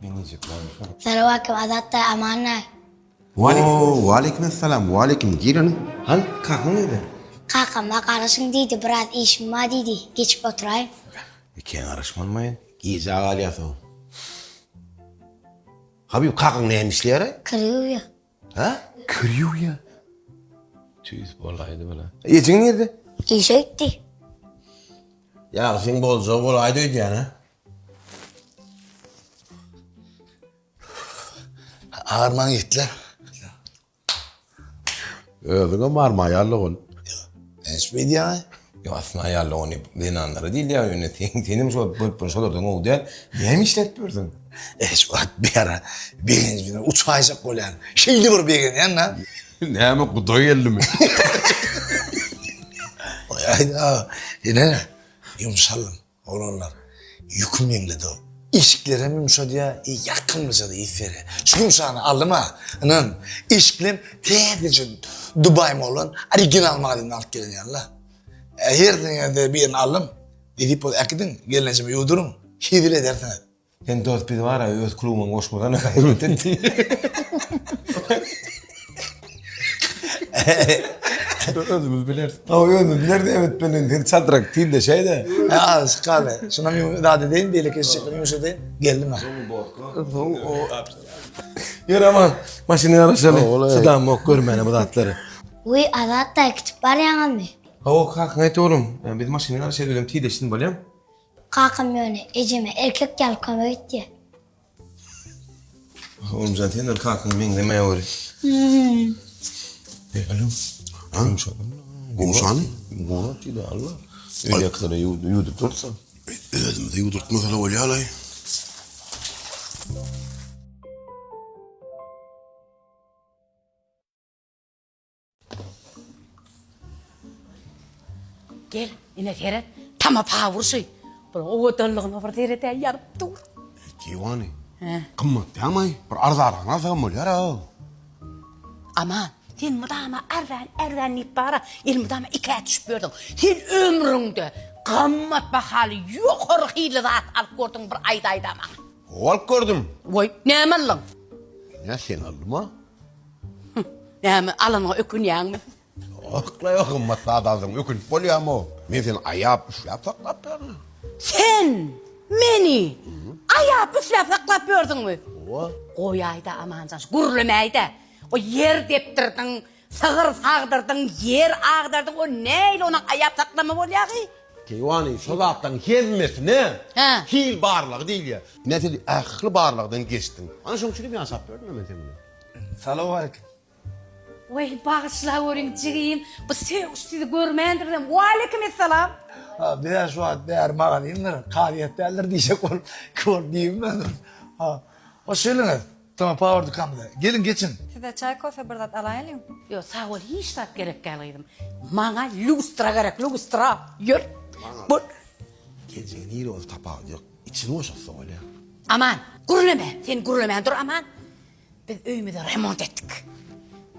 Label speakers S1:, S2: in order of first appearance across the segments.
S1: Minicik var.
S2: Saravakım azatta amanna.
S1: Oo, aleykümselam. Aleyküm. Girin. Han kalkın dedi.
S2: Kakam karışın deydi, biraz işim var deydi. Geçip oturayım.
S1: Ken araşmanmayın. Giyece ağalyası o. Habib kalkın ne endişleyere?
S2: Kırıyor ya.
S1: Ha? Kırıyor ya. Tüyüz olaydı böyle. Yecin nerede?
S2: İşe gitti.
S1: Ya sen bolca olaydı yani.
S3: Ağırman gittiler.
S1: Özüne marma ayarlı ol.
S3: Eşmedi ya.
S1: Ya aslında ayarlı onu dinanları değil ya yönetim. Senin şu sorduğun o değil. Niye mi işletmiyorsun?
S3: Eşmedi bir ara. Birinci uçmayacak gol yani. Şimdi vur bir yanına.
S1: Ne mi kudoy geldi mi?
S3: Hayda. Yine yumuşalım. Olanlar. Yüküm yengledi o. İşkiler hem yumuşadı ya. Yakın mıcadı iferi. Şu yumuşağını aldım ha. Anam. İşkilim teyze Dubai mi olan? Original malını alıp gelin yanına. Her yerde bir yerini aldım. Dedip o akidin. Gelince bir yudurum. Hidil edersin.
S1: Sen dört bir var ya öz kulübün koşmadan ne kadar ötetti. Özümüz biler. Ha özümüz biler de evet benim çadırak değil de şey de.
S3: Ha sıkalı. Şuna bir daha dedeyim. Böyle kesecekler yumuşatayım. Geldim ha.
S1: Yürü aman. Maşını araşalım.
S3: Olay.
S1: Sıdan mok görmene bu datları.
S2: Uy azatta kitap var yangan mı?
S1: Ha o kalk ne oğlum. Ben bir maşını araşalım. Tideştin böyle.
S2: Kakam yöne eceme erkek gel kamı gitti.
S1: Oğlum zaten de kalkın ben de meyveri. Oğlum. Ha? Gumşanı? Gumşanı değil Allah. Öyle kadar yudup dursa.
S4: Özümde yudurtmaz hala öyle alay.
S5: Gel, yine Ferhat. Tamam paha vursuy. Bana o dallığına var Ferhat'a yarıp dur.
S4: Kivani.
S5: He.
S4: Kımmak demay. Bir arzara nasıl mı ya?
S5: Aman, sen mıdama erden nip bara, el mıdama ikaya düşüp gördün. Sen ömründe qammat bahalı yukarı hile zat alıp gördün bir ayda ama.
S4: Ol gördüm.
S5: Vay, ne emellan?
S4: Ya sen aldın mı?
S5: Ne mi alana ökün yan mı?
S4: Akla yok kımmak adamın. Yokun polyamo. Ben sen ayap yapsak yapıyorum.
S5: Sen beni ayağı püflep saklap gördün mü?
S4: O.
S5: Koy ayda amansız, gürlemeydi. O yer deptirdin, sığır sağdırdın, yer ağdırdın. O neyle ona ayap saklama bol yağı?
S4: Kivani şu zattan hizmesi ne?
S5: Ha.
S4: Hil barlığı değil ya. Ne dedi? Aklı barlığından geçtin. Ana şunu şunu bir ansap gördün mü sen bunu?
S3: Salamu aleyküm.
S5: Vay bağışla öğrenciyim. Bu seviştiği görmeyendirdim. Aleykümselam.
S3: Ha bir şu an değer mağalayımlar. Kadiyet derler diyecek ol. Kıvır diyeyim ben. Ha. O söylene. Tamam power dükkanda. Gelin geçin.
S6: Size çay kofe birdat alayım.
S5: Yo sağ ol hiç tat gerek geliydim. Bana lustra gerek lustra. Yürü. Bu.
S4: Gecenin iyi oldu tapağı yok. İçini boşaltsa öyle.
S5: Aman gürleme. Sen gürleme dur aman. Biz öyümüzü remont ettik.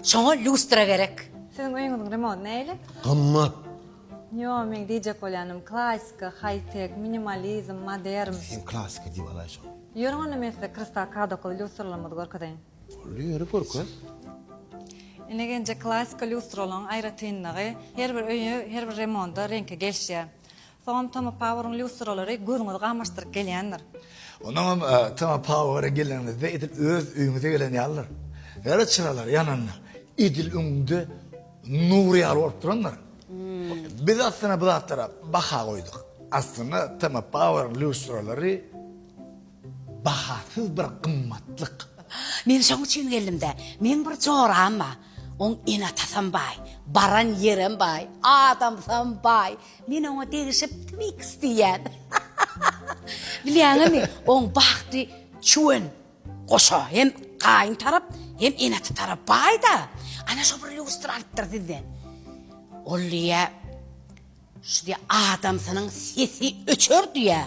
S5: Sana lustra gerek.
S6: Sizin uyumunun remont neyle?
S4: Kımmak.
S6: Yo, men diyecek olanım klasik, high-tech, minimalizm, modern.
S4: Sen klasik diye alay şu.
S6: Yorğun mesela kristal kadokol lustralarımızı görkadayım.
S4: Oluyor korku.
S6: Enegence klasik lustralan ayrı tinnağı, her bir öýü, her bir remonda renkli gelşýär. Son tamam power'ın lustraları görmedi gamıştırıp gelýändir.
S3: Onun tamam power'a gelenimizde idil öz üyümüze gelen yallar. Her çıralar yananlar. İdil üngde nuriyal olup duranlar. Biz aslında bu zatlara baha koyduk. Aslında tamam power lustraları bahasız bir kımmatlık.
S5: Men şoň üçin geldim de. Men bir çoram ma. On ina tasambay, baran yerim bay, adam sambay. Men ona degişip Twix diýen. Bilýärmi? On bahty çuwen. Goşa hem gaýyn tarap hem ina tarap bay da. Ana şo bir lustra alypdyr dedi. Olýa şu diye adam senin sesi öçür diye.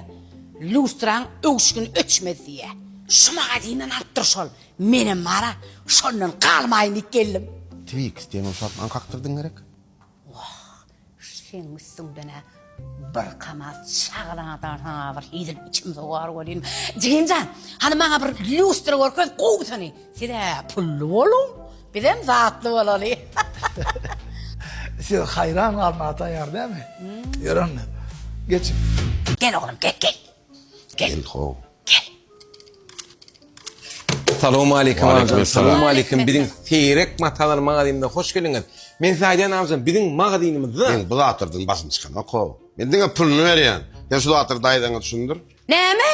S5: Lustran öçkün öçmez diye. Şuna adıyla alypdyr şol. Menem mara şondan kalmayın geldim.
S4: Twix diye o satman kaktırdın gerek.
S5: Sen üstünden bir kamat şağılan sana bir hidil içimde var göreyim. Cigimcan, hani bana bir lustra görköz qoğu seni. Side pullu olun, bizem zatlı olalım.
S3: Siz hayran kalmata yar değil mi? Yürün. Geçin.
S5: Gel oğlum, gel.
S4: Gel ho.
S5: Gel.
S1: Salamu aleyküm
S4: Aleyküm
S1: amcam.
S4: selam.
S1: Salamu aleyküm. Birin seyrek matalar mağadimde hoş geldiniz. Men saydan amcam birin mağadinimizde.
S4: Ben bu atırdın basın çıkan oko. Ben dine pulunu veriyen. Ya şu atır dayıdan düşündür.
S5: Näme?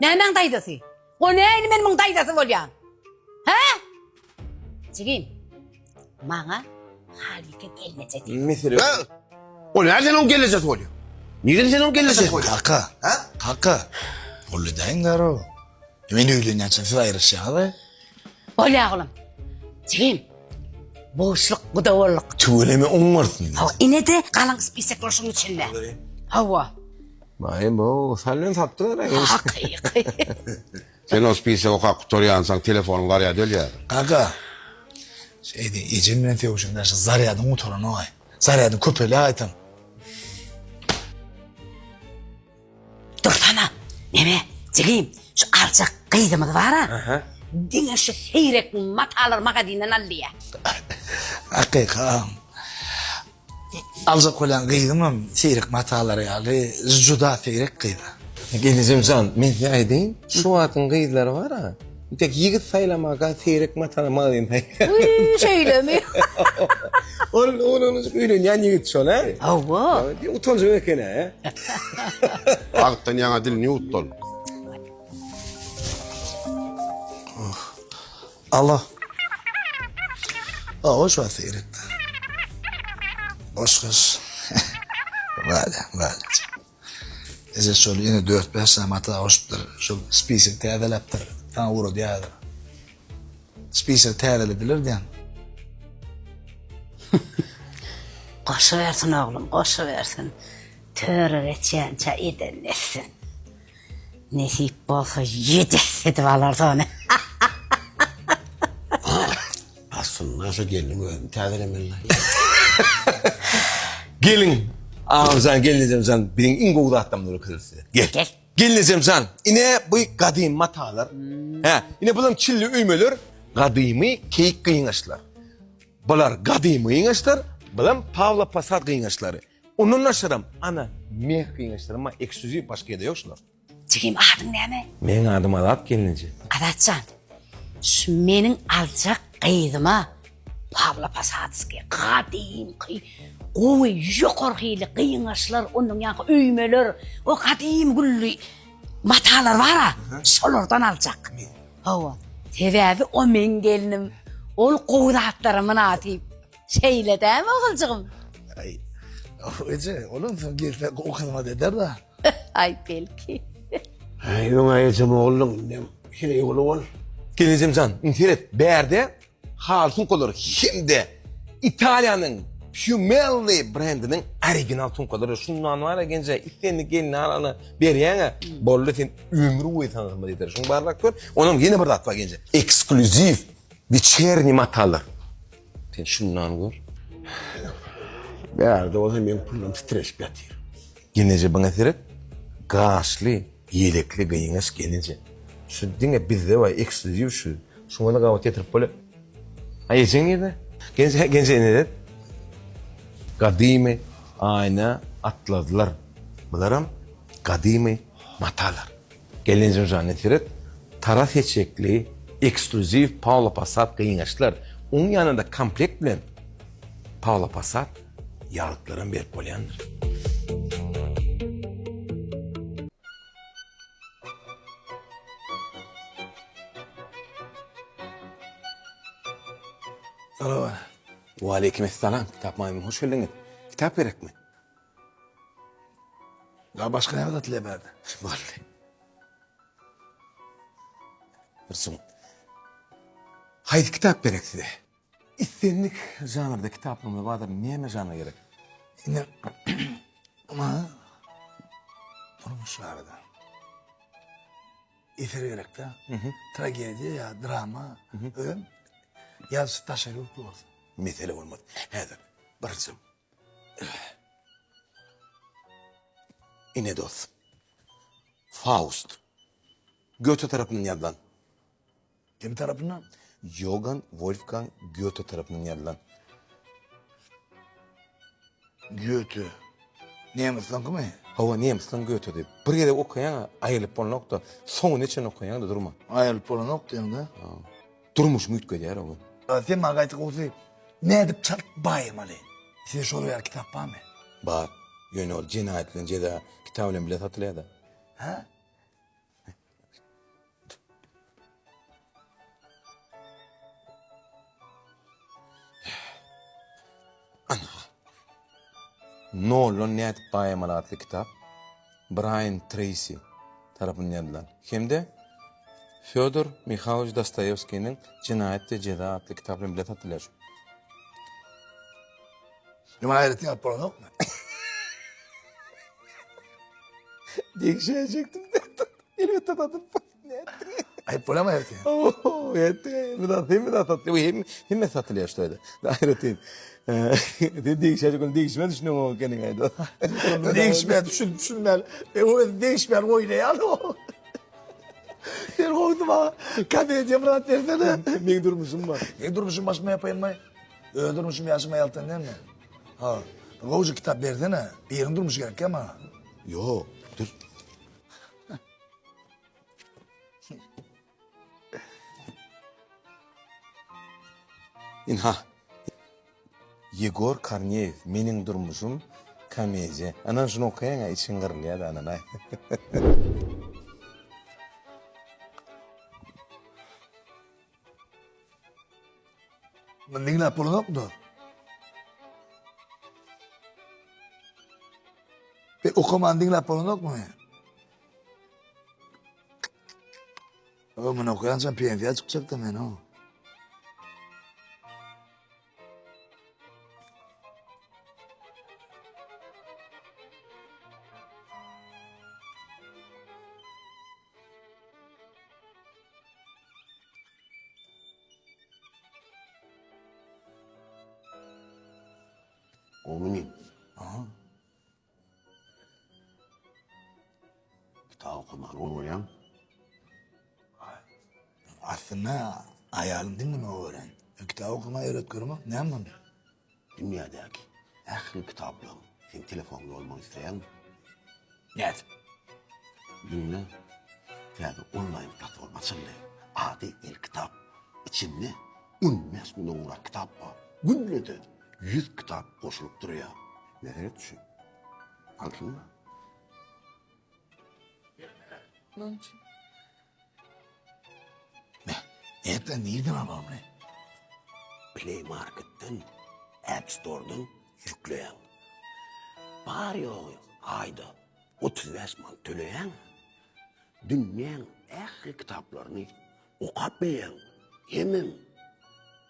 S5: Nämen daýdasy? O näme meniň daýdasy bolýan? Ha? Jigim. Maňa halike gelmejek.
S1: Mesela
S4: Ha? O nereden o gelecek oluyor? Nereden sen o gelecek oluyor?
S3: Kaka.
S4: Ha?
S3: Kaka. Ollu deyin dar o. Men öýlenýän çy aýryşýar.
S5: Bolýa oğlum. Jigim. Boşluk gudawarlyk.
S1: tüveleme onmarsın.
S5: Ha inede galan spiseklaşyň içinde. Hawa.
S1: Vay bu sallan sattılar ya.
S5: Hakyky.
S4: Sen o spise oka kutoryansan telefonun var ya döl ya.
S3: Kaka. Şeydi, ecem bilen tevşünde şu zaryadın motorunu oy. Zaryadın köpeli aytın.
S5: Dur sana. Näme? Jigim. Şu alçak qyydymyz bar ha. Diňe şu seyrek matalar magadinden alýa.
S3: Hakika. Alza kolan kıydımım, seyrek mataları yani, juda seyrek kıydı.
S1: Geleceğim can. Men size aydayım. Şu atın kıyıları var ha. Bir tek yigit saylamaka seyrek matalar mağadimde.
S5: Söylemi.
S1: Onu öyle yan yigit şol ha.
S5: Hawa.
S1: Utanç ökene ha.
S4: Ağıttan yana dil ne uttol.
S3: Allah. Hoş var seyrekti. Hoş kız. Böyle. Eze şöyle yine 4-5 sene mata hoştur. Şu spiser tedeleptir. Tan vuru diyadır. Spiser tedeledilir diyen.
S5: Qoşa versin oğlum, qoşa versin. Törür etçençe edenlesin. Nesip bolsa yedesedi valardı onu.
S4: Aslında nasıl geldin öyle tadelemenler.
S1: Gelin. Amcan geleceğim can. Birin ingo da attamdır kızı. Gel. Geleceğim can. Yine bu kadim matalar. He. Yine bulan çilli üymeler kadimi keyik kıyınaşlar. Bular kadimi kıyınaşlar. Bulan Pavla Passat kıyınaşları. Onun aşırım ana meh kıyınaşlar ama ekskluzif başka yerde yoksular.
S5: Jigim adın näme?
S1: Men adım adat gelince.
S5: Adatcan. Şu menin alacak qıydıma Pavla Passatski qadim qıy. Qowy yoqorqyly qıyınaşlar, onun ýa üýmeler, o qadim gully matalar var ha. Şolardan alacak. Hawa. Sebäbi o men gelinim. Ol qowdatlarymyň atyp. Şeýle däme oğulcygym?
S3: Ay. Ece, oğlum sen gel o kızma dediler da.
S5: Ay belki.
S4: Ay ona yecem oğlum. Şöyle yolu ol.
S1: Geleceğim can. İnternet berde haltun kolları hem de İtalya'nın Pumelli brandinin orijinal tunkaları şundan var ya gence istenli gelin alanı beriyene bollu sen ömrü boyu tanıdın mı dediler. Şun bardak gör. Onun yeni bir dat var gence. Ekskluzif вечерний matalar. Sen şundan gör.
S4: Berde o zaman pulum stres batıyor.
S1: Gelince bana seret gaşlı, yelekli gıyınız gelince. Şu dine bizde var ekskluzif şu. Şuna da kahvaltı getirip böyle. Ay yiyeceksin nerede? Gence ne dedi? Kadimi ayna atladılar. Bunlarım kadimi matalar. Gelince zannetiret taraf eçekli, ekskluzif Pavla Passat kıyınaşlar. Onun yanında komplekt bilen Pavla Passat yalıkların bir polyandır.
S3: Merhaba.
S1: Ve aleykümselam. Kitap maymun hoş geldiniz. Kitap verek mi?
S3: Ya başka ne kadar dileberdi?
S1: Vallahi. Dursun. Haydi kitap verek size. İstenlik janrda kitaplarımda vardır. Neyme janra gerek?
S3: Yine ama durmuş arada. İferi gerek de. Tragedi ya drama. Öyle yaz taşırıp olsun.
S1: Mesele olmaz. Hadi. Barışım. ine dostum. Faust. Goethe tarafından yazılan.
S3: Kim tarafından?
S1: Johann Wolfgang Goethe tarafından yazılan.
S3: Goethe. Nemeslan mı?
S1: Hava Nemes'ten Goethe dedi. Bir yere okuyan ayrılıp bolmak da soňun için okuyan da durma.
S3: Ayrılıp olan ok diyorsun
S1: Durmuş mu ütgöde yer o.
S3: Sen bana gayet olsaydı. Ne edip çarp baymalı. Size şöyle bir kitap var mı?
S1: Bar. Yönü ol cinayetlen ceda kitabıyla bile satılıyor da.
S3: Ha?
S1: Nolan Net Baymal adlı kitap Brian Tracy tarafından yazılan. Hem de Fyodor Mikhailovich Dostoyevski'nin Cinayet ve Ceza adlı kitabını bile satılıyor.
S3: Ama hayretin yapıp olan ok mu?
S1: Değişecektim de. Elbette tadım.
S3: Ayıp olan mı hayretin?
S1: Oh, yetti. Hem de satılıyor. Hem de satılıyor işte öyle. Hayretin. Değişecek onu değişme düşünüyorum o kendine.
S3: Değişmeyen düşünmeyen. O değişmeyen oynayan o. Sen koydum ha. Kadeye Murat versene.
S1: Ne durmuşum var.
S3: Ne durmuşum başıma yapayım mı? Öldürmüşüm yaşıma yaltan değil mi? Ha. Kovucu kitap versene. Bir yerin durmuş gerek ama.
S1: Yo, dur. İnha. Yegor Korneyev, menin durmuşum, komediya. Anan şunu okuyan için kırılıyor da anan.
S3: Ben dinle yapalım yok mu? Bir okuman dinle yapalım yok mu? O bunu okuyan sen PNV'ye çıkacak da ben o.
S4: Oğlum. Kitap okumak olur ya.
S3: Aslında hayalim değil mi o öğren? Kitap okumayı öğret görme. Ne yapmam?
S4: Dünyadaki ahli kitapların sen telefonla olmanı isteyen mi?
S3: Evet.
S4: Dünya yani online platform açıldı. Adi el kitap. İçinde 15 milyonlar kitap var. Günlerde 100 kitap koşulup duruyor. Nereye düşün? Alsın mı?
S3: Evet lan nereden alalım ne?
S4: Play Market'ten, App Store'dan yükleyen. Bari o ayda 35 man töleyen. Dünyanın ehli kitaplarını okuyabilen, hemen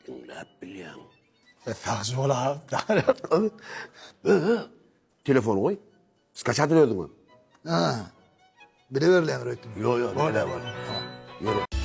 S4: dinleyebilen.
S3: Saçmalama.
S4: Telefonu koy. Skaç hatırlıyordun mu?
S3: Ha. Bir de ver lan öğrettim.
S4: Yok yok.
S3: Öyle var.
S4: Yürü.